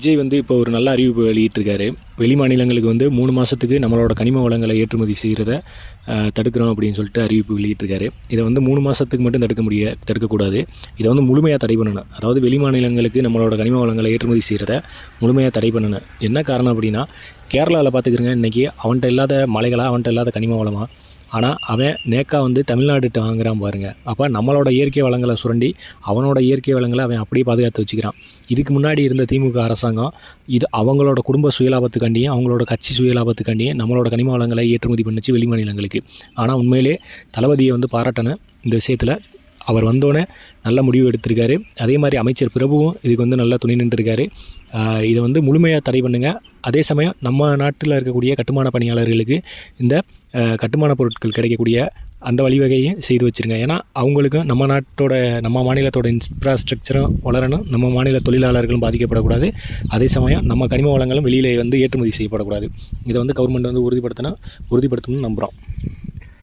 விஜய் வந்து இப்போ ஒரு நல்ல அறிவிப்பு வெளியிட்டிருக்காரு. வெளி மாநிலங்களுக்கு வந்து 3 மாதத்துக்கு நம்மளோட கனிம வளங்களை ஏற்றுமதி செய்கிறத தடுக்கிறோம் அப்படின்னு சொல்லிட்டு அறிவிப்பு வெளியிட்டிருக்காரு. இதை வந்து 3 மாதத்துக்கு மட்டும் தடுக்கக்கூடாது. இதை வந்து முழுமையாக தடை பண்ணணும். அதாவது வெளி மாநிலங்களுக்கு நம்மளோட கனிம வளங்களை ஏற்றுமதி செய்கிறத முழுமையாக தடை பண்ணணும். என்ன காரணம் அப்படின்னா, கேரளாவில் பார்த்துக்கிறங்க, இன்றைக்கி அவன்கிட்ட இல்லாத மலைகளாக, அவன்கிட்ட இல்லாத கனிம வளமாக, ஆனால் அவன் நேக்கா வந்து தமிழ்நாடுகிட்ட வாங்குறான் பாருங்கள். அப்போ நம்மளோட இயற்கை வளங்களை சுரண்டி அவனோட இயற்கை வளங்களை அவன் அப்படியே பாதுகாத்து வச்சுக்கிறான். இதுக்கு முன்னாடி இருந்த திமுக அரசாங்கம் இது அவங்களோட குடும்ப சுயலாபத்துக்காண்டியும் அவங்களோட கட்சி சுயலாபத்துக்காண்டியும் நம்மளோட கனிம வளங்களை ஏற்றுமதி பண்ணிச்சு வெளி மாநிலங்களுக்கு. ஆனால் உண்மையிலே தளபதியை வந்து பாராட்டணும். இந்த விஷயத்தில் அவர் வந்தோடனே நல்ல முடிவு எடுத்திருக்காரு. அதே மாதிரி அமைச்சர் பிரபுவும் இதுக்கு வந்து நல்லா துணை நின்றுருக்காரு. இதை வந்து முழுமையாக தடை பண்ணுங்கள். அதே சமயம் நம்ம நாட்டில் இருக்கக்கூடிய கட்டுமான பணியாளர்களுக்கு இந்த கட்டுமான பொருட்கள் கிடைக்கக்கூடிய அந்த வழிவகையும் செய்து வச்சுருங்க. ஏன்னா அவங்களுக்கும் நம்ம மாநிலத்தோட இன்ஃப்ராஸ்ட்ரக்சரும் வளரணும், நம்ம மாநில தொழிலாளர்களும் பாதிக்கப்படக்கூடாது. அதே சமயம் நம்ம கனிம வளங்களும் வெளியில் வந்து ஏற்றுமதி செய்யப்படக்கூடாது. இதை வந்து கவர்மெண்ட் வந்து உறுதிப்படுத்தணும்னு நம்புகிறோம்.